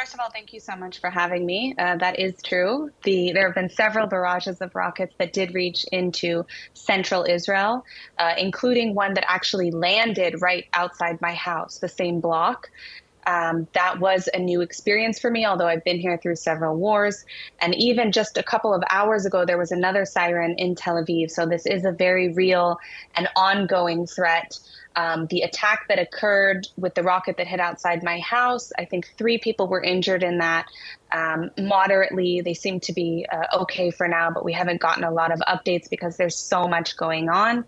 First of all, thank you so much for having me. That is true. There have been several barrages of rockets that did reach into central Israel, including one that actually landed right outside my house, the same block. That was a new experience for me, although I've been here through several wars. And even just a couple of hours ago, there was another siren in Tel Aviv. So this is a very real and ongoing threat. The attack that occurred with the rocket that hit outside my house, I think three people were injured in that. Moderately, they seem to be okay for now, but we haven't gotten a lot of updates because there's so much going on.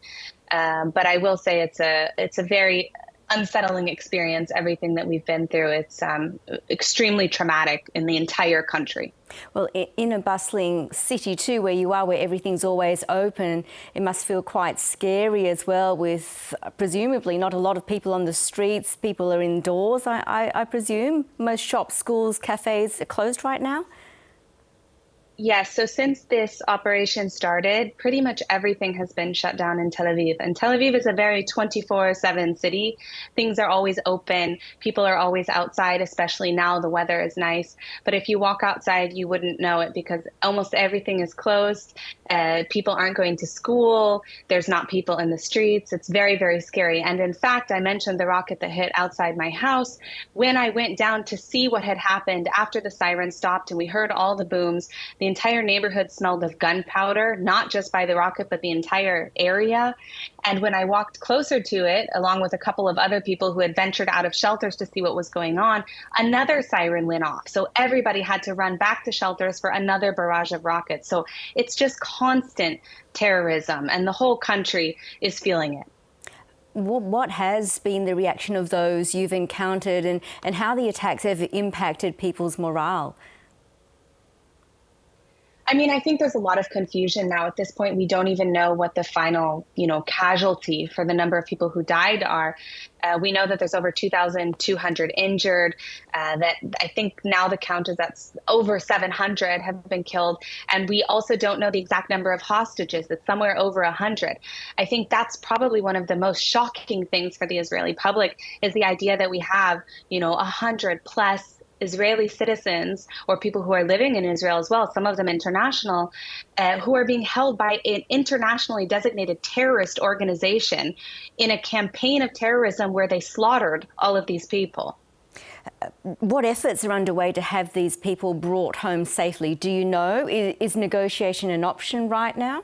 But I will say it's a very unsettling experience, everything that we've been through. It's extremely traumatic in the entire country. Well, in a bustling city too, where you are, where everything's always open, it must feel quite scary as well, with presumably not a lot of people on the streets. People are indoors, I presume. Most shops, schools, cafes are closed right now. Yes, so since this operation started, pretty much everything has been shut down in Tel Aviv. And Tel Aviv is a very 24/7 city. Things are always open. People are always outside, especially now the weather is nice. But if you walk outside, you wouldn't know it because almost everything is closed. People aren't going to school. There's not people in the streets. It's very, very scary. And in fact, I mentioned the rocket that hit outside my house. When I went down to see what had happened after the siren stopped and we heard all the booms, the entire neighborhood smelled of gunpowder, not just by the rocket, but the entire area. And when I walked closer to it, along with a couple of other people who had ventured out of shelters to see what was going on, another siren went off. So everybody had to run back to shelters for another barrage of rockets. So it's just constant terrorism, and the whole country is feeling it. What has been the reaction of those you've encountered, and how the attacks have impacted people's morale? I mean, I think there's a lot of confusion now. At this point, we don't even know what the final, casualty for the number of people who died are. We know that there's over 2,200 injured, that I think now the count is that over 700 have been killed. And we also don't know the exact number of hostages. It's somewhere over 100. I think that's probably one of the most shocking things for the Israeli public is the idea that we have, 100 plus Israeli citizens or people who are living in Israel as well, some of them international, who are being held by an internationally designated terrorist organization in a campaign of terrorism where they slaughtered all of these people. What efforts are underway to have these people brought home safely? Do you know? Is negotiation an option right now?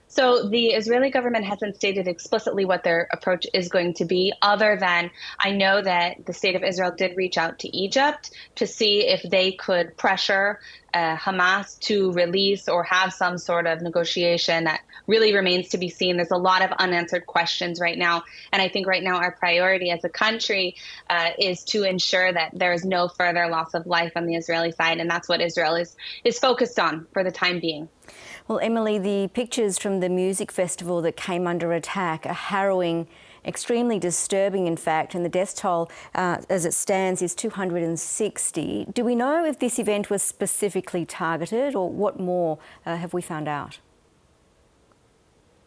So the Israeli government hasn't stated explicitly what their approach is going to be, other than I know that the state of Israel did reach out to Egypt to see if they could pressure Hamas to release or have some sort of negotiation. That really remains to be seen. There's a lot of unanswered questions right now. And I think right now our priority as a country is to ensure that there is no further loss of life on the Israeli side. And that's what Israel is focused on for the time being. Well, Emily, the pictures from the music festival that came under attack are harrowing, extremely disturbing, in fact, and the death toll, as it stands, is 260. Do we know if this event was specifically targeted, or what more have we found out?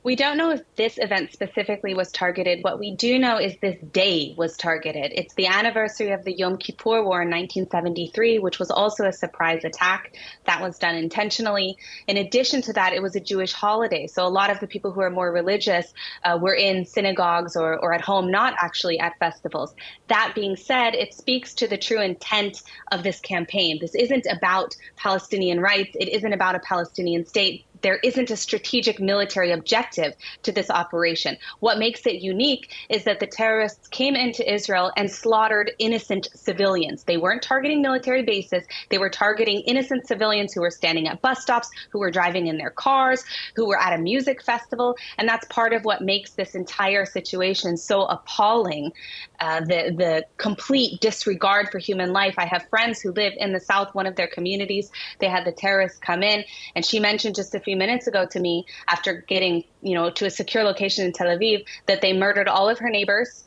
We don't know if this event specifically was targeted. What we do know is this day was targeted. It's the anniversary of the Yom Kippur War in 1973, which was also a surprise attack that was done intentionally. In addition to that, it was a Jewish holiday. So a lot of the people who are more religious were in synagogues or at home, not actually at festivals. That being said, it speaks to the true intent of this campaign. This isn't about Palestinian rights. It isn't about a Palestinian state. There isn't a strategic military objective to this operation. What makes it unique is that the terrorists came into Israel and slaughtered innocent civilians. They weren't targeting military bases. They were targeting innocent civilians who were standing at bus stops, who were driving in their cars, who were at a music festival. And that's part of what makes this entire situation so appalling. The complete disregard for human life. I have friends who live in the South, one of their communities. They had the terrorists come in, and she mentioned just a few minutes ago to me, after getting to a secure location in Tel Aviv, that they murdered all of her neighbors,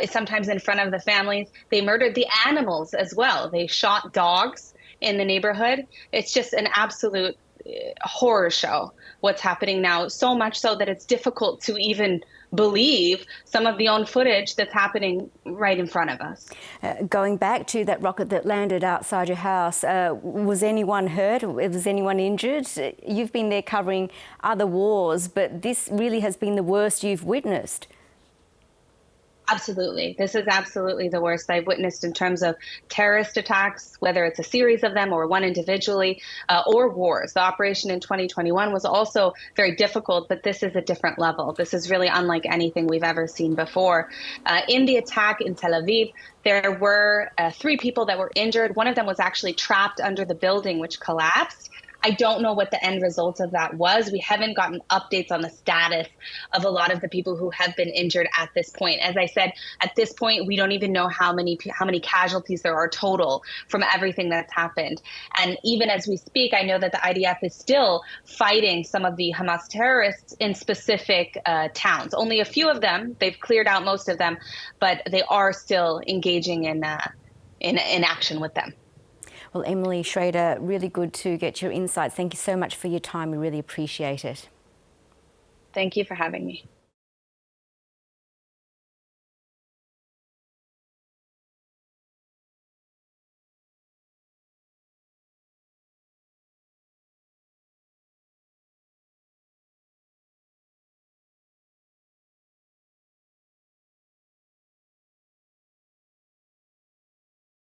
sometimes in front of the families. They murdered the animals as well. They shot dogs in the neighborhood. It's just an absolute a horror show what's happening now, so much so that it's difficult to even believe some of the own footage that's happening right in front of us. Going back to that rocket that landed outside your house, was anyone hurt? Was anyone injured? You've been there covering other wars, but this really has been the worst you've witnessed. Absolutely. This is absolutely the worst I've witnessed in terms of terrorist attacks, whether it's a series of them or one individually, or wars. The operation in 2021 was also very difficult, but this is a different level. This is really unlike anything we've ever seen before. In the attack in Tel Aviv, there were 3 people that were injured. One of them was actually trapped under the building, which collapsed. I don't know what the end result of that was. We haven't gotten updates on the status of a lot of the people who have been injured at this point. As I said, at this point, we don't even know how many casualties there are total from everything that's happened. And even as we speak, I know that the IDF is still fighting some of the Hamas terrorists in specific towns. Only a few of them, they've cleared out most of them, but they are still engaging in action with them. Well, Emily Schrader, really good to get your insights. Thank you so much for your time. We really appreciate it. Thank you for having me.